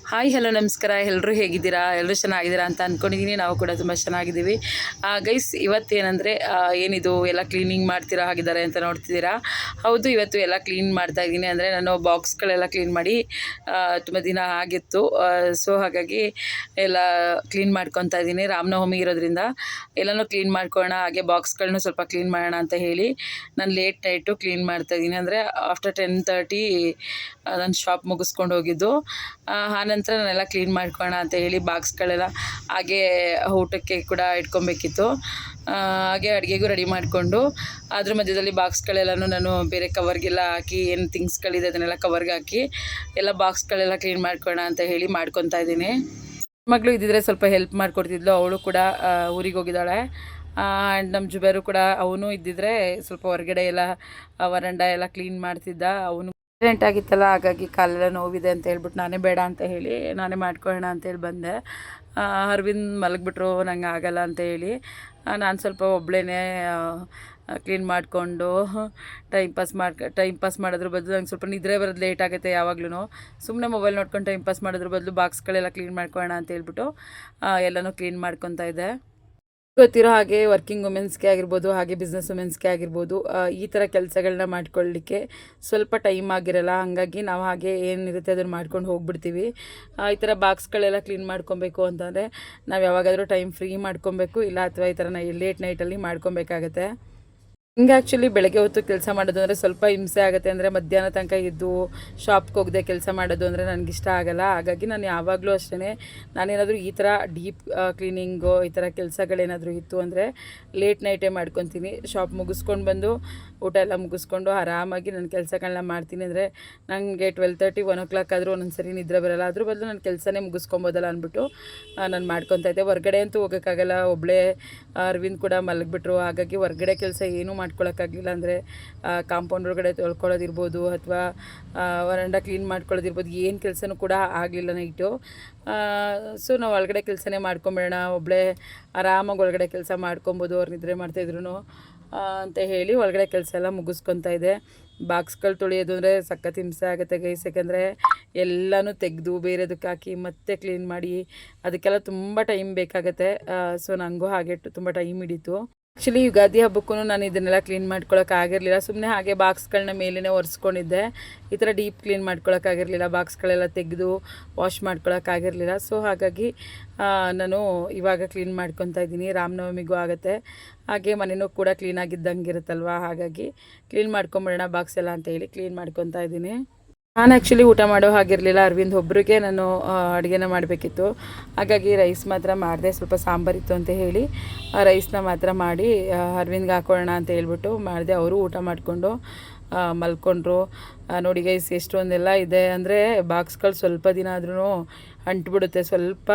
Hi hello ನಮಸ್ಕಾರ. ಎಲ್ಲರೂ ಹೇಗಿದ್ದೀರಾ? ಎಲ್ಲರೂ ಚೆನ್ನಾಗಿದ್ದೀರಾ ಅಂತ ಅಂದ್ಕೊಂಡಿದ್ದೀನಿ. ನಾವು ಕೂಡ ತುಂಬ ಚೆನ್ನಾಗಿದ್ದೀವಿ. ಗೈಸ್, ಇವತ್ತೇನೆಂದರೆ ಏನಿದು ಎಲ್ಲ ಕ್ಲೀನಿಂಗ್ ಮಾಡ್ತೀರಾ ಹಾಗಿದ್ದಾರೆ ಅಂತ ನೋಡ್ತಿದ್ದೀರಾ. ಹೌದು, ಇವತ್ತು ಎಲ್ಲ ಕ್ಲೀನ್ ಮಾಡ್ತಾಯಿದ್ದೀನಿ. ಅಂದರೆ ನಾನು ಬಾಕ್ಸ್ಗಳೆಲ್ಲ ಕ್ಲೀನ್ ಮಾಡಿ ತುಂಬ ದಿನ ಆಗಿತ್ತು. ಸೊ ಹಾಗಾಗಿ ಎಲ್ಲ ಕ್ಲೀನ್ ಮಾಡ್ಕೊತಾ ಇದ್ದೀನಿ. ರಾಮನವಮಿ ಇರೋದ್ರಿಂದ ಎಲ್ಲನೂ ಕ್ಲೀನ್ ಮಾಡ್ಕೊಳ್ಳೋಣ, ಹಾಗೆ ಬಾಕ್ಸ್ಗಳನ್ನೂ ಸ್ವಲ್ಪ ಕ್ಲೀನ್ ಮಾಡೋಣ ಅಂತ ಹೇಳಿ ನಾನು ಲೇಟ್ ನೈಟು ಕ್ಲೀನ್ ಮಾಡ್ತಾಯಿದ್ದೀನಿ. ಅಂದರೆ ಆಫ್ಟರ್ 10:30 ನನ್ನ ಶಾಪ್ ಮುಗಿಸ್ಕೊಂಡು ಹೋಗಿದ್ದು. ಆನಂತರ ನಾನೆಲ್ಲ ಕ್ಲೀನ್ ಮಾಡ್ಕೊಳ್ಳೋಣ ಅಂತ ಹೇಳಿ ಬಾಕ್ಸ್ಗಳೆಲ್ಲ ಹಾಗೆ ಊಟಕ್ಕೆ ಕೂಡ ಇಟ್ಕೊಬೇಕಿತ್ತು. ಹಾಗೆ ಅಡುಗೆಗೂ ರೆಡಿ ಮಾಡಿಕೊಂಡು ಅದ್ರ ಮಧ್ಯದಲ್ಲಿ ಬಾಕ್ಸ್ಗಳೆಲ್ಲನೂ ನಾನು ಬೇರೆ ಕವರ್ಗೆಲ್ಲ ಹಾಕಿ, ಏನು ಥಿಂಗ್ಸ್ಗಳಿದೆ ಅದನ್ನೆಲ್ಲ ಕವರ್ಗೆ ಹಾಕಿ ಎಲ್ಲ ಬಾಕ್ಸ್ಗಳೆಲ್ಲ ಕ್ಲೀನ್ ಮಾಡ್ಕೊಳ್ಳೋಣ ಅಂತ ಹೇಳಿ ಮಾಡ್ಕೊತಾ ಇದ್ದೀನಿ. ಮಗಳು ಇದ್ದಿದ್ರೆ ಸ್ವಲ್ಪ ಹೆಲ್ಪ್ ಮಾಡಿಕೊಡ್ತಿದ್ಲು. ಅವಳು ಕೂಡ ಊರಿಗೆ ಹೋಗಿದ್ದಾಳೆ. ಆ್ಯಂಡ್ ನಮ್ಮ ಜುಬೇರು ಕೂಡ ಅವನು ಇದ್ದಿದ್ರೆ ಸ್ವಲ್ಪ ಹೊರಗಡೆ ಎಲ್ಲ ವರಂಡ ಎಲ್ಲ ಕ್ಲೀನ್ ಮಾಡ್ತಿದ್ದ. ಅವನು ಆಕ್ಸಿಡೆಂಟ್ ಆಗಿತ್ತಲ್ಲ, ಹಾಗಾಗಿ ಕಾಲೆಲ್ಲ ನೋವಿದೆ ಅಂತ ಹೇಳ್ಬಿಟ್ಟು ನಾನೇ ಬೇಡ ಅಂತ ಹೇಳಿ ನಾನೇ ಮಾಡ್ಕೊಳ್ಳೋಣ ಅಂತೇಳಿ ಬಂದೆ. ಅರವಿಂದ್ ಮಲಗಿಬಿಟ್ರು, ನಂಗೆ ಆಗಲ್ಲ ಅಂತ ಹೇಳಿ ನಾನು ಸ್ವಲ್ಪ ಒಬ್ಬಳೇ ಕ್ಲೀನ್ ಮಾಡಿಕೊಂಡು ಟೈಮ್ ಪಾಸ್ ಮಾಡೋದ್ರ ಬದಲು ನಂಗೆ ಸ್ವಲ್ಪ ನಿದ್ರೆ ಬರೋದು ಲೇಟ್ ಆಗುತ್ತೆ. ಯಾವಾಗ್ಲೂ ಸುಮ್ಮನೆ ಮೊಬೈಲ್ ನೋಡ್ಕೊಂಡು ಟೈಮ್ ಪಾಸ್ ಮಾಡೋದ್ರ ಬದಲು ಬಾಕ್ಸ್ಗಳೆಲ್ಲ ಕ್ಲೀನ್ ಮಾಡ್ಕೊಳ್ಳೋಣ ಅಂತ ಹೇಳ್ಬಿಟ್ಟು ಎಲ್ಲನೂ ಕ್ಲೀನ್ ಮಾಡ್ಕೊತಾ ಇದ್ದೆ. ಗೊತ್ತಿರೋ ಹಾಗೆ ವರ್ಕಿಂಗ್ ವುಮೆನ್ಸ್ಗೆ ಆಗಿರ್ಬೋದು, ಹಾಗೆ ಬಿಸ್ನೆಸ್ ವುಮೆನ್ಸ್ಗೆ ಆಗಿರ್ಬೋದು, ಈ ಥರ ಕೆಲಸಗಳನ್ನ ಮಾಡ್ಕೊಳ್ಳಿಕ್ಕೆ ಸ್ವಲ್ಪ ಟೈಮ್ ಆಗಿರಲ್ಲ. ಹಾಗಾಗಿ ನಾವು ಹಾಗೆ ಏನಿರುತ್ತೆ ಅದನ್ನು ಮಾಡ್ಕೊಂಡು ಹೋಗ್ಬಿಡ್ತೀವಿ. ಈ ಥರ ಬಾಕ್ಸ್ಗಳೆಲ್ಲ ಕ್ಲೀನ್ ಮಾಡ್ಕೊಬೇಕು ಅಂತಂದರೆ ನಾವು ಯಾವಾಗಾದರೂ ಟೈಮ್ ಫ್ರೀ ಮಾಡ್ಕೊಬೇಕು, ಇಲ್ಲ ಅಥವಾ ಈ ಥರ ಲೇಟ್ ನೈಟಲ್ಲಿ ಮಾಡ್ಕೊಬೇಕಾಗತ್ತೆ. ಹಿಂಗೆ ಆ್ಯಕ್ಚುಲಿ ಬೆಳಗ್ಗೆ ಹೊತ್ತು ಕೆಲಸ ಮಾಡೋದು ಅಂದರೆ ಸ್ವಲ್ಪ ಹಿಂಸೆ ಆಗುತ್ತೆ. ಅಂದರೆ ಮಧ್ಯಾಹ್ನ ತನಕ ಇದ್ದು ಶಾಪ್ಗೆ ಹೋಗದೆ ಕೆಲಸ ಮಾಡೋದು ಅಂದರೆ ನನಗಿಷ್ಟ ಆಗಲ್ಲ. ಹಾಗಾಗಿ ನಾನು ಯಾವಾಗಲೂ ಅಷ್ಟೇ, ನಾನೇನಾದರೂ ಈ ಥರ ಡೀಪ್ ಕ್ಲೀನಿಂಗು ಈ ಥರ ಕೆಲಸಗಳೇನಾದರೂ ಇತ್ತು ಅಂದರೆ ಲೇಟ್ ನೈಟೇ ಮಾಡ್ಕೊತೀನಿ. ಶಾಪ್ ಮುಗಿಸ್ಕೊಂಡು ಬಂದು ಊಟ ಎಲ್ಲ ಮುಗಿಸ್ಕೊಂಡು ಆರಾಮಾಗಿ ನನ್ನ ಕೆಲಸಗಳನ್ನ ಮಾಡ್ತೀನಿ. ಅಂದರೆ ನನಗೆ 12:30 1 o'clock ಆದರೂ ಒಂದೊಂದು ಸರಿ ನಿದ್ರೆ ಬರೋಲ್ಲ. ಅದ್ರ ಬದಲು ನನ್ನ ಕೆಲಸನೇ ಮುಗಿಸ್ಕೊಬೋದಲ್ಲ ಅಂದ್ಬಿಟ್ಟು ನಾನು ಮಾಡ್ಕೊತಾ ಇದ್ದೆ. ಹೊರಗಡೆ ಅಂತೂ ಹೋಗೋಕ್ಕಾಗಲ್ಲ, ಒಬ್ಬಳೇ. ಅರವಿಂದ್ ಕೂಡ ಮಲಗಿಬಿಟ್ರು, ಹಾಗಾಗಿ ಹೊರಗಡೆ ಕೆಲಸ ಏನೂ ಮಾಡ್ಕೊಳಕ್ಕಾಗಲಿಲ್ಲ. ಅಂದರೆ ಕಾಂಪೌಂಡ್ ಒಳಗಡೆ ತೊಳ್ಕೊಳ್ಳೋದಿರ್ಬೋದು ಅಥವಾ ವರಂಡ ಕ್ಲೀನ್ ಮಾಡ್ಕೊಳ್ಳೋದಿರ್ಬೋದು, ಏನು ಕೆಲಸನೂ ಕೂಡ ಆಗಲಿಲ್ಲ ನೈಟು. ಸೊ ನಾವು ಒಳಗಡೆ ಕೆಲಸನೇ ಮಾಡ್ಕೊಂಬಿಡೋಣ, ಒಬ್ಬಳೇ ಆರಾಮಾಗಿ ಒಳಗಡೆ ಕೆಲಸ ಮಾಡ್ಕೊಬೋದು, ಅವ್ರು ನಿದ್ರೆ ಮಾಡ್ತಾಯಿದ್ರು ಅಂತ ಹೇಳಿ ಒಳಗಡೆ ಕೆಲಸ ಎಲ್ಲ ಮುಗಿಸ್ಕೊತಾ ಇದೆ. ಬಾಕ್ಸ್ಗಳು ತೊಳೆಯೋದು ಅಂದರೆ ಸಖತ್ ಹಿಂಸೆ ಆಗುತ್ತೆ ಗೈಸ್. ಯಾಕೆಂದರೆ ಎಲ್ಲನೂ ತೆಗೆದು ಬೇರೆದಕ್ಕೆ ಹಾಕಿ ಮತ್ತೆ ಕ್ಲೀನ್ ಮಾಡಿ ಅದಕ್ಕೆಲ್ಲ ತುಂಬ ಟೈಮ್ ಬೇಕಾಗತ್ತೆ. ಸೊ ನನಗೂ ಹಾಗೆ ತುಂಬ ಟೈಮ್ ಹಿಡಿತು. ಆ್ಯಕ್ಚುಲಿ ಯುಗಾದಿ ಹಬ್ಬಕ್ಕೂ ನಾನು ಇದನ್ನೆಲ್ಲ ಕ್ಲೀನ್ ಮಾಡ್ಕೊಳಕ್ಕಾಗಿರಲಿಲ್ಲ. ಸುಮ್ಮನೆ ಹಾಗೆ ಬಾಕ್ಸ್ಗಳನ್ನ ಮೇಲೇ ಒರೆಸ್ಕೊಂಡಿದ್ದೆ. ಈ ಥರ ಡೀಪ್ ಕ್ಲೀನ್ ಮಾಡ್ಕೊಳಕ್ಕಾಗಿರಲಿಲ್ಲ, ಬಾಕ್ಸ್ಗಳೆಲ್ಲ ತೆಗೆದು ವಾಶ್ ಮಾಡ್ಕೊಳಕ್ಕಾಗಿರಲಿಲ್ಲ. ಸೊ ಹಾಗಾಗಿ ನಾನು ಇವಾಗ ಕ್ಲೀನ್ ಮಾಡ್ಕೊತಾ ಇದ್ದೀನಿ. ರಾಮನವಮಿಗೂ ಆಗುತ್ತೆ, ಹಾಗೆ ಮನೆಯೂ ಕೂಡ ಕ್ಲೀನಾಗಿದ್ದಂಗೆ ಇರುತ್ತಲ್ವ, ಹಾಗಾಗಿ ಕ್ಲೀನ್ ಮಾಡ್ಕೊಂಬಿಡೋಣ ಬಾಕ್ಸ್ ಎಲ್ಲ ಅಂತ ಹೇಳಿ ಕ್ಲೀನ್ ಮಾಡ್ಕೊತಾ ಇದ್ದೀನಿ. ನಾನು ಆ್ಯಕ್ಚುಲಿ ಊಟ ಮಾಡೋ ಹಾಗಿರಲಿಲ್ಲ. ಅರವಿಂದ್ ಒಬ್ರಿಗೆ ನಾನು ಅಡುಗೆನ ಮಾಡಬೇಕಿತ್ತು, ಹಾಗಾಗಿ ರೈಸ್ ಮಾತ್ರ ಮಾಡಿದೆ. ಸ್ವಲ್ಪ ಸಾಂಬಾರಿತ್ತು ಅಂತ ಹೇಳಿ ರೈಸ್ನ ಮಾತ್ರ ಮಾಡಿ ಅರವಿಂದ್ಗೆ ಹಾಕೊಳ್ಳೋಣ ಅಂತ ಹೇಳ್ಬಿಟ್ಟು ಮಾಡಿದೆ. ಅವರು ಊಟ ಮಾಡಿಕೊಂಡು ಮಲ್ಕೊಂಡ್ರು. ನೋಡಿ ಗೈಸ್, ಎಷ್ಟೊಂದೆಲ್ಲ ಇದೆ. ಅಂದರೆ ಬಾಕ್ಸ್ಗಳು ಸ್ವಲ್ಪ ದಿನ ಆದ್ರೂ ಅಂಟ್ಬಿಡುತ್ತೆ. ಸ್ವಲ್ಪ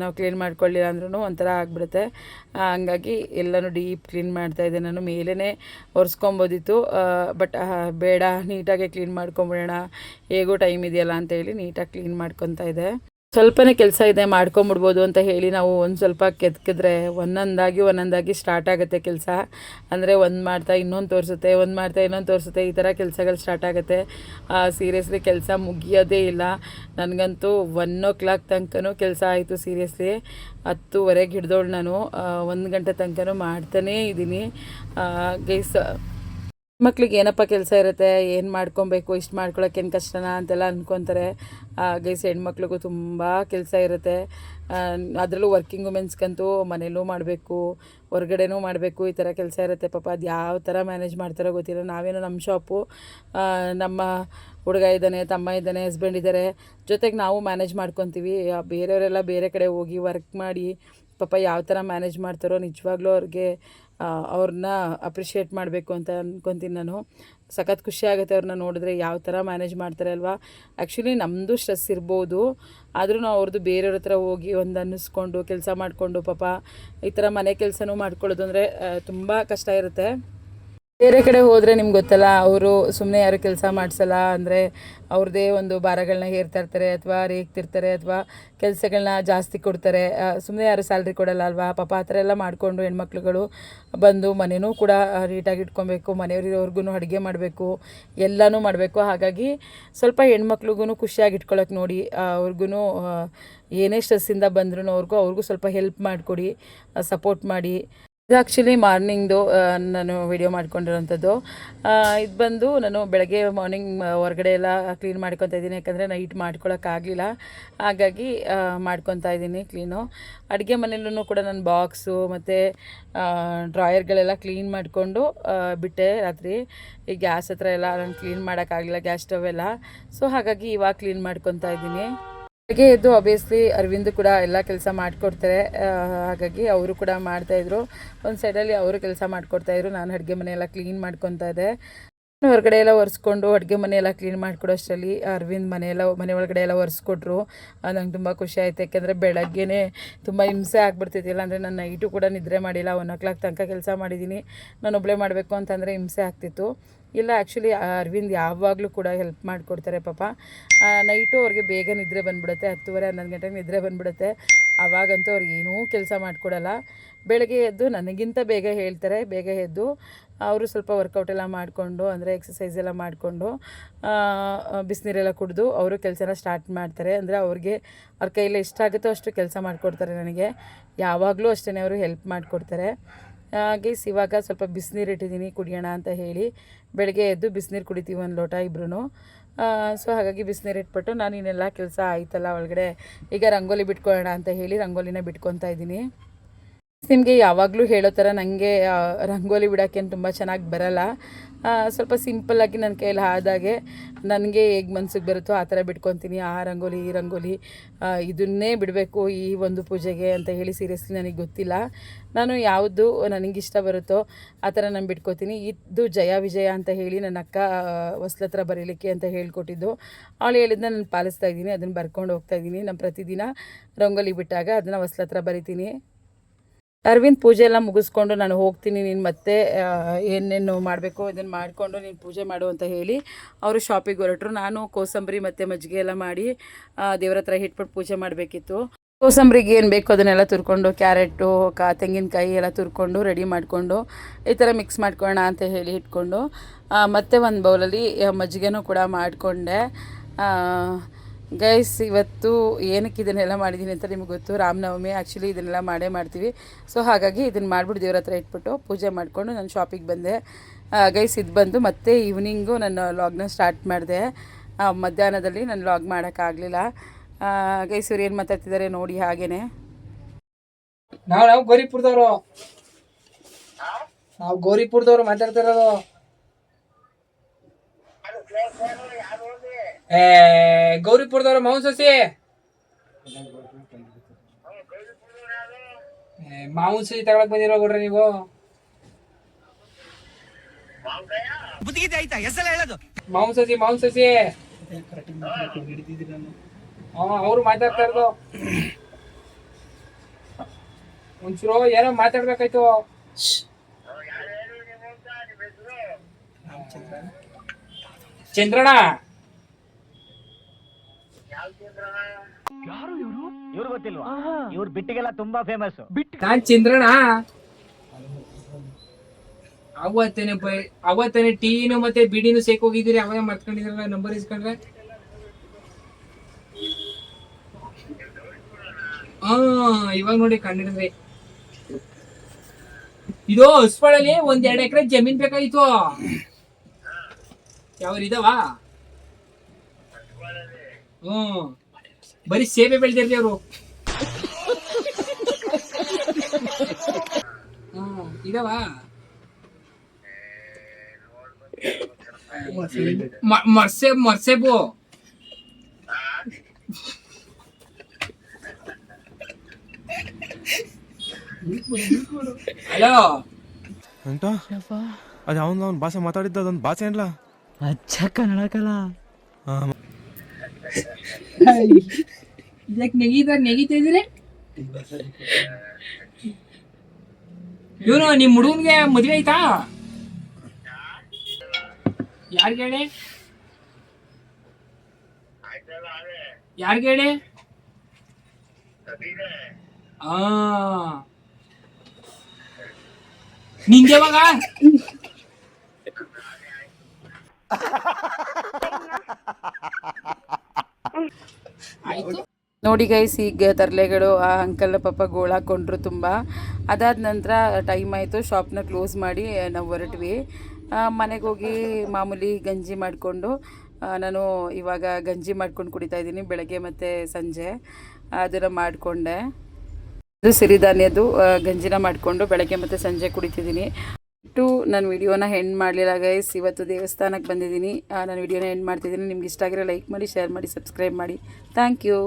ನಾವು ಕ್ಲೀನ್ ಮಾಡ್ಕೊಳ್ಳಿಲ್ಲ ಅಂದ್ರೂ ಒಂಥರ ಆಗಿಬಿಡುತ್ತೆ. ಹಂಗಾಗಿ ಎಲ್ಲನೂ ಡೀಪ್ ಕ್ಲೀನ್ ಮಾಡ್ತಾಯಿದ್ದೆ. ನಾನು ಮೇಲೇ ಒರೆಸ್ಕೊಬೋದಿತ್ತು, ಬಟ್ ಬೇಡ, ನೀಟಾಗೆ ಕ್ಲೀನ್ ಮಾಡ್ಕೊಂಬಿಡೋಣ, ಹೇಗೋ ಟೈಮ್ ಇದೆಯಲ್ಲ ಅಂತ ಹೇಳಿ ನೀಟಾಗಿ ಕ್ಲೀನ್ ಮಾಡ್ಕೊತಾ ಇದ್ದೆ. ಸ್ವಲ್ಪನೇ ಕೆಲಸ ಇದೆ, ಮಾಡ್ಕೊಂಬಿಡ್ಬೋದು ಅಂತ ಹೇಳಿ ನಾವು ಒಂದು ಸ್ವಲ್ಪ ಕೆದಕಿದ್ರೆ ಒಂದೊಂದಾಗಿ ಸ್ಟಾರ್ಟ್ ಆಗುತ್ತೆ ಕೆಲಸ. ಅಂದರೆ ಒಂದು ಮಾಡ್ತಾ ಇನ್ನೊಂದು ತೋರಿಸುತ್ತೆ, ಒಂದು ಮಾಡ್ತಾ ಇನ್ನೊಂದು ತೋರಿಸುತ್ತೆ, ಈ ಥರ ಕೆಲಸಗಳು ಸ್ಟಾರ್ಟ್ ಆಗುತ್ತೆ. ಸೀರಿಯಸ್ಲಿ ಕೆಲಸ ಮುಗಿಯೋದೇ ಇಲ್ಲ. ನನಗಂತೂ 1 o'clock ತನಕನೂ ಕೆಲಸ ಆಯಿತು. ಸೀರಿಯಸ್ಲಿ 10:30 ಹಿಡ್ದೋಳು ನಾನು. 1 ಗಂಟೆ ತನಕನೂ ಮಾಡ್ತಾನೇ ಇದ್ದೀನಿ ಗೈಸ್. ಮಕ್ಳಿಗೆ ಏನಪ್ಪ ಕೆಲಸ ಇರುತ್ತೆ, ಏನು ಮಾಡ್ಕೊಬೇಕು, ಇಷ್ಟು ಮಾಡ್ಕೊಳಕ್ಕೆ ಏನು ಕಷ್ಟನಾ ಅಂತೆಲ್ಲ ಅಂದ್ಕೊತಾರೆ ಗೈಸ್. ಹೆಣ್ಮಕ್ಳಿಗೂ ತುಂಬ ಕೆಲಸ ಇರುತ್ತೆ. ಅದರಲ್ಲೂ ವರ್ಕಿಂಗ್ ವುಮೆನ್ಸ್ಗಂತೂ ಮನೇಲೂ ಮಾಡಬೇಕು, ಹೊರ್ಗಡೆನೂ ಮಾಡಬೇಕು, ಈ ಥರ ಕೆಲಸ ಇರುತ್ತೆ. ಪಾಪ ಅದು ಯಾವ ಥರ ಮ್ಯಾನೇಜ್ ಮಾಡ್ತಾರೋ ಗೊತ್ತಿಲ್ಲ. ನಾವೇನೋ ನಮ್ಮ ಶಾಪು, ನಮ್ಮ ಹುಡುಗ ಇದ್ದಾನೆ, ತಮ್ಮ ಇದ್ದಾನೆ, ಹಸ್ಬೆಂಡ್ ಇದ್ದಾರೆ, ಜೊತೆಗೆ ನಾವು ಮ್ಯಾನೇಜ್ ಮಾಡ್ಕೊತೀವಿ. ಬೇರೆಯವರೆಲ್ಲ ಬೇರೆ ಕಡೆ ಹೋಗಿ ವರ್ಕ್ ಮಾಡಿ ಪಾಪ ಯಾವ ಥರ ಮ್ಯಾನೇಜ್ ಮಾಡ್ತಾರೋ ನಿಜವಾಗ್ಲೂ ಅವ್ರನ್ನ ಅಪ್ರಿಷಿಯೇಟ್ ಮಾಡಬೇಕು ಅಂತ ಅಂದ್ಕೊತೀನಿ ನಾನು. ಸಖತ್ ಖುಷಿ ಆಗುತ್ತೆ ಅವ್ರನ್ನ ನೋಡಿದ್ರೆ, ಯಾವ ಥರ ಮ್ಯಾನೇಜ್ ಮಾಡ್ತಾರೆ ಅಲ್ವಾ. ಆ್ಯಕ್ಚುಲಿ ನಮ್ಮದು ಸ್ಟ್ರೆಸ್ ಇರ್ಬೋದು, ಆದ್ರೂ ಅವ್ರದ್ದು ಬೇರೆಯವ್ರ ಹತ್ರ ಹೋಗಿ ಒಂದು ಅನ್ನಿಸ್ಕೊಂಡು ಕೆಲಸ ಮಾಡಿಕೊಂಡು ಪಾಪ ಈ ಥರ ಮನೆ ಕೆಲಸನೂ ಮಾಡ್ಕೊಳ್ಳೋದು ಅಂದರೆ ತುಂಬ ಕಷ್ಟ ಇರುತ್ತೆ. ಬೇರೆ ಕಡೆ ಹೋದರೆ ನಿಮ್ಗೆ ಗೊತ್ತಲ್ಲ, ಅವರು ಸುಮ್ಮನೆ ಯಾರು ಕೆಲಸ ಮಾಡಿಸಲ್ಲ. ಅಂದರೆ ಅವ್ರದ್ದೇ ಒಂದು ಭಾರಗಳನ್ನ ಹೇರ್ತಾ ಇರ್ತಾರೆ, ಅಥವಾ ರೇಗ್ತಿರ್ತಾರೆ, ಅಥವಾ ಕೆಲಸಗಳನ್ನ ಜಾಸ್ತಿ ಕೊಡ್ತಾರೆ. ಸುಮ್ಮನೆ ಯಾರು ಸ್ಯಾಲ್ರಿ ಕೊಡಲ್ಲ ಅಲ್ವಾ ಪಾಪ. ಆ ಥರ ಎಲ್ಲ ಮಾಡಿಕೊಂಡು ಹೆಣ್ಮಕ್ಳುಗಳು ಬಂದು ಮನೆಯೂ ಕೂಡ ನೀಟಾಗಿ ಇಟ್ಕೊಬೇಕು, ಮನೆಯವರಿರೋರ್ಗು ಅಡುಗೆ ಮಾಡಬೇಕು, ಎಲ್ಲನೂ ಮಾಡಬೇಕು. ಹಾಗಾಗಿ ಸ್ವಲ್ಪ ಹೆಣ್ಮಕ್ಳಿಗೂ ಖುಷಿಯಾಗಿ ಇಟ್ಕೊಳಕ್ಕೆ ನೋಡಿ. ಅವ್ರಿಗೂ ಏನೇ ಸ್ಟ್ರೆಸ್ಸಿಂದ ಬಂದ್ರೂ ಅವ್ರಿಗೂ ಸ್ವಲ್ಪ ಹೆಲ್ಪ್ ಮಾಡಿಕೊಡಿ, ಸಪೋರ್ಟ್ ಮಾಡಿ. ಇದು ಆ್ಯಕ್ಚುಲಿ ಮಾರ್ನಿಂಗ್ದು ನಾನು ವಿಡಿಯೋ ಮಾಡ್ಕೊಂಡಿರೋಂಥದ್ದು. ಇದು ಬಂದು ನಾನು ಬೆಳಗ್ಗೆ ಮಾರ್ನಿಂಗ್ ಹೊರಗಡೆ ಎಲ್ಲ ಕ್ಲೀನ್ ಮಾಡ್ಕೊತಾ ಇದ್ದೀನಿ, ಯಾಕಂದರೆ ನೈಟ್ ಮಾಡ್ಕೊಳಕ್ಕಾಗಲಿಲ್ಲ. ಹಾಗಾಗಿ ಮಾಡ್ಕೊತಾ ಇದ್ದೀನಿ ಕ್ಲೀನು. ಅಡುಗೆ ಮನೆಯಲ್ಲೂ ಕೂಡ ನಾನು ಬಾಕ್ಸು ಮತ್ತು ಡ್ರಾಯರ್ಗಳೆಲ್ಲ ಕ್ಲೀನ್ ಮಾಡಿಕೊಂಡು ಬಿಟ್ಟೆ ರಾತ್ರಿ. ಈ ಗ್ಯಾಸ್ ಹತ್ರ ಎಲ್ಲ ನಾನು ಕ್ಲೀನ್ ಮಾಡೋಕ್ಕಾಗಲಿಲ್ಲ, ಗ್ಯಾಸ್ ಸ್ಟವ್ ಎಲ್ಲ. ಸೊ ಹಾಗಾಗಿ ಇವಾಗ ಕ್ಲೀನ್ ಮಾಡ್ಕೊತಾ ಇದ್ದೀನಿ. ಬೆಳಗ್ಗೆ ಎದ್ದು ಆಬ್ವಿಯಸ್ಲಿ ಅರವಿಂದ್ ಕೂಡ ಎಲ್ಲ ಕೆಲಸ ಮಾಡಿಕೊಡ್ತಾರೆ. ಹಾಗಾಗಿ ಅವರು ಕೂಡ ಮಾಡ್ತಾಯಿದ್ರು. ಒಂದು ಸೈಡಲ್ಲಿ ಅವರು ಕೆಲಸ ಮಾಡಿಕೊಡ್ತಾಯಿದ್ರು, ನಾನು ಅಡುಗೆ ಮನೆಯೆಲ್ಲ ಕ್ಲೀನ್ ಮಾಡ್ಕೊತಾ ಇದ್ದೆ. ಹೊರಗಡೆ ಎಲ್ಲ ಒರೆಸ್ಕೊಂಡು ಅಡುಗೆ ಮನೆಯೆಲ್ಲ ಕ್ಲೀನ್ ಮಾಡಿಕೊಡೋ ಅಷ್ಟರಲ್ಲಿ ಅರವಿಂದ್ ಮನೆ ಒಳಗಡೆ ಎಲ್ಲ ಒರೆಸ್ಕೊಟ್ರು. ನಂಗೆ ತುಂಬ ಖುಷಿ ಆಯಿತು, ಯಾಕೆಂದರೆ ಬೆಳಗ್ಗೆನೇ ತುಂಬ ಹಿಂಸೆ ಆಗ್ಬಿಡ್ತಿದ್ದಿಲ್ಲ. ಅಂದರೆ ನಾನು ನೈಟು ಕೂಡ ನಿದ್ರೆ ಮಾಡಿಲ್ಲ, 1 o'clock ತನಕ ಕೆಲಸ ಮಾಡಿದ್ದೀನಿ. ನಾನು ಒಬ್ಬಳೇ ಮಾಡಬೇಕು ಅಂತಂದರೆ ಹಿಂಸೆ ಆಗ್ತಿತ್ತು. ಇಲ್ಲ ಆ್ಯಕ್ಚುಲಿ ಅರವಿಂದ್ ಯಾವಾಗಲೂ ಕೂಡ ಹೆಲ್ಪ್ ಮಾಡಿಕೊಡ್ತಾರೆ ಪಾಪ. ನೈಟು ಅವ್ರಿಗೆ ಬೇಗ ನಿದ್ರೆ ಬಂದುಬಿಡುತ್ತೆ, 10:30 11 ಗಂಟೆಗೆ ನಿದ್ರೆ ಬಂದುಬಿಡುತ್ತೆ. ಆವಾಗಂತೂ ಅವ್ರಿಗೆ ಏನೂ ಕೆಲಸ ಮಾಡಿಕೊಡಲ್ಲ. ಬೆಳಗ್ಗೆ ಎದ್ದು ನನಗಿಂತ ಬೇಗ ಹೇಳ್ತಾರೆ. ಬೇಗ ಎದ್ದು ಅವರು ಸ್ವಲ್ಪ ವರ್ಕೌಟ್ ಎಲ್ಲ ಮಾಡಿಕೊಂಡು, ಅಂದರೆ ಎಕ್ಸಸೈಸ್ ಎಲ್ಲ ಮಾಡಿಕೊಂಡು ಬಿಸಿನೀರೆಲ್ಲ ಕುಡಿದು ಅವರು ಕೆಲಸನ ಸ್ಟಾರ್ಟ್ ಮಾಡ್ತಾರೆ. ಅಂದರೆ ಅವ್ರಿಗೆ ಅವ್ರ ಕೈಯಲ್ಲಿ ಎಷ್ಟಾಗುತ್ತೋ ಅಷ್ಟು ಕೆಲಸ ಮಾಡಿಕೊಡ್ತಾರೆ ನನಗೆ. ಯಾವಾಗಲೂ ಅಷ್ಟೇ ಅವರು ಹೆಲ್ಪ್ ಮಾಡಿಕೊಡ್ತಾರೆ. ಗೈಸ್ ಇವಾಗ ಸ್ವಲ್ಪ ಬಿಸಿನೀರು ಇಟ್ಟಿದ್ದೀನಿ ಕುಡಿಯೋಣ ಅಂತ ಹೇಳಿ. ಬೆಳಗ್ಗೆ ಎದ್ದು ಬಿಸಿನೀರು ಕುಡಿತೀವಿ 1 ಲೋಟ ಇಬ್ಬರೂ. ಸೊ ಹಾಗಾಗಿ ಬಿಸಿನೀರು ಇಟ್ಬಿಟ್ಟು ನಾನು ಇನ್ನೆಲ್ಲ ಕೆಲಸ ಆಯ್ತಲ್ಲ ಒಳಗಡೆ, ಈಗ ರಂಗೋಲಿ ಬಿಟ್ಕೊಳ್ಳೋಣ ಅಂತ ಹೇಳಿ ರಂಗೋಲಿನ ಬಿಟ್ಕೊತಾ ಇದ್ದೀನಿ. ನಿಮಗೆ ಯಾವಾಗಲೂ ಹೇಳೋ ಥರ ನನಗೆ ರಂಗೋಲಿ ಬಿಡೋಕ್ಕೇನು ತುಂಬ ಚೆನ್ನಾಗಿ ಬರಲ್ಲ. ಸ್ವಲ್ಪ ಸಿಂಪಲ್ಲಾಗಿ ನನ್ನ ಕೈಯಲ್ಲಿ ಆದಾಗೆ ನನಗೆ ಹೇಗೆ ಮನ್ಸಿಗೆ ಬರುತ್ತೋ ಆ ಥರ ಬಿಟ್ಕೊತೀನಿ. ಆ ರಂಗೋಲಿ ಈ ರಂಗೋಲಿ ಇದನ್ನೇ ಬಿಡಬೇಕು ಈ ಒಂದು ಪೂಜೆಗೆ ಅಂತ ಹೇಳಿ ಸೀರಿಯಸ್ಲಿ ನನಗೆ ಗೊತ್ತಿಲ್ಲ. ನಾನು ಯಾವುದು ನನಗಿಷ್ಟ ಬರುತ್ತೋ ಆ ಥರ ನಾನು ಬಿಟ್ಕೋತೀನಿ. ಇದು ಜಯ ವಿಜಯ ಅಂತ ಹೇಳಿ ನನ್ನ ಅಕ್ಕ ಹೊಸ್ಲ ಹತ್ರ ಬರೀಲಿಕ್ಕೆ ಅಂತ ಹೇಳ್ಕೊಟ್ಟಿದ್ದು. ಅವಳು ಹೇಳಿದ್ನ ನಾನು ಪಾಲಿಸ್ತಾ ಇದ್ದೀನಿ, ಅದನ್ನು ಬರ್ಕೊಂಡು ಹೋಗ್ತಾ ಇದ್ದೀನಿ. ನಾನು ಪ್ರತಿದಿನ ರಂಗೋಲಿ ಬಿಟ್ಟಾಗ ಅದನ್ನು ಹೊಸ್ಲ ಹತ್ರ ಬರಿತೀನಿ. ಅರವಿಂದ್ ಪೂಜೆ ಎಲ್ಲ ಮುಗಿಸ್ಕೊಂಡು ನಾನು ಹೋಗ್ತೀನಿ, ನೀನು ಮತ್ತೆ ಏನೇನು ಮಾಡಬೇಕು ಇದನ್ನು ಮಾಡಿಕೊಂಡು ನೀನು ಪೂಜೆ ಮಾಡು ಅಂತ ಹೇಳಿ ಅವರು ಶಾಪಿಗೆ ಹೊರಟರು. ನಾನು ಕೋಸಂಬರಿ ಮತ್ತು ಮಜ್ಜಿಗೆ ಎಲ್ಲ ಮಾಡಿ ದೇವ್ರ ಹತ್ರ ಇಟ್ಬಿಟ್ಟು ಪೂಜೆ ಮಾಡಬೇಕಿತ್ತು. ಕೋಸಂಬರಿಗೆ ಏನು ಬೇಕು ಅದನ್ನೆಲ್ಲ ತುರ್ಕೊಂಡು, ಕ್ಯಾರೆಟು ತೆಂಗಿನಕಾಯಿ ಎಲ್ಲ ತುರ್ಕೊಂಡು ರೆಡಿ ಮಾಡಿಕೊಂಡು ಈ ಥರ ಮಿಕ್ಸ್ ಮಾಡ್ಕೊಳ್ಳೋಣ ಅಂತ ಹೇಳಿ ಇಟ್ಕೊಂಡು, ಮತ್ತು ಒಂದು ಬೌಲಲ್ಲಿ ಮಜ್ಜಿಗೆನೂ ಕೂಡ ಮಾಡಿಕೊಂಡೆ. ಗೈಸ್ ಇವತ್ತು ಏನಕ್ಕೆ ಇದನ್ನೆಲ್ಲ ಮಾಡಿದ್ದೀನಿ ಅಂತ ನಿಮಗೆ ಗೊತ್ತು, ರಾಮನವಮಿ. ಆ್ಯಕ್ಚುಲಿ ಇದನ್ನೆಲ್ಲ ಮಾಡ್ತೀವಿ. ಸೊ ಹಾಗಾಗಿ ಇದನ್ನು ಮಾಡಿಬಿಟ್ಟು ದೇವ್ರ ಹತ್ರ ಇಟ್ಬಿಟ್ಟು ಪೂಜೆ ಮಾಡಿಕೊಂಡು ನಾನು ಶಾಪಿಗೆ ಬಂದೆ. ಗೈಸ್ ಇದು ಬಂದು ಮತ್ತೆ ಈವ್ನಿಂಗು ನನ್ನ ಲಾಗ್ನ ಸ್ಟಾರ್ಟ್ ಮಾಡಿದೆ. ಮಧ್ಯಾಹ್ನದಲ್ಲಿ ನಾನು ಲಾಗ್ ಮಾಡೋಕ್ಕಾಗಲಿಲ್ಲ. ಗೈಸ್ ಇವ್ರು ಏನು ಮಾತಾಡ್ತಿದ್ದಾರೆ ನೋಡಿ. ಹಾಗೇನೆ ನಾವು ಗೌರಿಪುರದವರು ಮಾತಾಡ್ತಿರೋದು. ಗೌರಿಪುರದವ್ರ ಮಾಂಸಸಿ ಮಾಂಸಸಿ ತಗೊಳಕ್ ಬಂದಿರೋ ಕೊಡ್ರಿ ನೀವು. ಮಾಂಸಸಿ ಅವ್ರು ಮಾತಾಡ್ತಾ ಇರೋದು. ಒಂಚೂರು ಏನೋ ಮಾತಾಡ್ಬೇಕಾಯ್ತು. ಚಂದ್ರಣ್ಣ ಇವ್ರು ಗೊತ್ತಿಲ್ವಾ? ಇವ್ರ ಬಿಟ್ಟಿಗೆಲ್ಲ ತುಂಬಾ ಫೇಮಸ್. ನಾನ್ ಚಂದ್ರಣ್ಣ. ಅವತ್ತೇನೆ ಟೀನು ಮತ್ತೆ ಬಿಡಿನು ಸೇಕ್ ಹೋಗಿದ್ದೀರಿ, ಅವೇ ಮರ್ತ್ಕೊಂಡಿದ್ರಲ್ಲ. ನಂಬರ್ ಇಸ್ಕೊಂಡ್ರೆ ಇವಾಗ ನೋಡಿ ಕಂಡಿಡಿದ್ರಿ. ಇದು ಹೊಸಪಳಲ್ಲಿ 1-2 ಎಕರೆ ಜಮೀನ್ ಬೇಕಾಗಿತ್ತು. ಯಾವ ಇದಾವ? ಬರೀ ಸೇಬೆ ಬೆಳೆದಿರ್ಲಿ ಅವರು. ಇದಾವ ಮರ್ಸೇಬು. ಹಲೋ ಎಂತ ಅದು ಅವನ ಭಾಷೆ ಮಾತಾಡಿದ್ದ ಅದೊಂದು ಭಾಷೆ ಏನ್ಲ ಅಚ್ಚ ಕನ್ನಡಕಲ್ಲ. ನೆಗಿತಾ ಇದ್ದೀರಿ ಇವನು. ನಿಮ್ ಹುಡುಗನ್ಗೆ ಮದ್ವೆ ಆಯ್ತಾ? ಯಾರಿಗೆ ಹೇಳಿ ಯಾರಿಗೆ ಹೇಳಿ ನಿಂಗೆ ಯಾವಾಗ ಆಯ್ತು. ನೋಡಿ ಗೈಸ್, ಈಗ ತರಲೆಗಳು ಆ ಅಂಕಲ್ನ ಪಾಪ ಗೋಳಾಕೊಂಡ್ರು ತುಂಬ. ಅದಾದ ನಂತರ ಟೈಮ್ ಆಯಿತು, ಶಾಪ್ನ ಕ್ಲೋಸ್ ಮಾಡಿ ನಾವು ಹೊರಟ್ವಿ. ಮನೆಗೆ ಹೋಗಿ ಮಾಮೂಲಿ ಗಂಜಿ ಮಾಡಿಕೊಂಡು ನಾನು ಇವಾಗ ಗಂಜಿ ಮಾಡ್ಕೊಂಡು ಕುಡಿತಾ ಇದ್ದೀನಿ, ಬೆಳಗ್ಗೆ ಮತ್ತು ಸಂಜೆ ಅದನ್ನು ಮಾಡಿಕೊಂಡೆ. ಅದು ಸಿರಿಧಾನ್ಯದ್ದು ಗಂಜಿನ ಮಾಡಿಕೊಂಡು ಬೆಳಗ್ಗೆ ಮತ್ತು ಸಂಜೆ ಕುಡಿತಿದ್ದೀನಿ. ನಾನು ವಿಡಿಯೋನ ಎಂಡ್ ಮಾಡಲಿಲ್ಲ ಗೈಸ್, ಇವತ್ತು ದೇವಸ್ಥಾನಕ್ಕೆ ಬಂದಿದ್ದೀನಿ. ನಾನು ವಿಡಿಯೋನ ಎಂಡ್ ಮಾಡ್ತಿದ್ದೀನಿ. ನಿಮ್ಗೆ ಇಷ್ಟ ಆಗಿರೋ ಲೈಕ್ ಮಾಡಿ, ಶೇರ್ ಮಾಡಿ, ಸಬ್ಸ್ಕ್ರೈಬ್ ಮಾಡಿ. Thank you.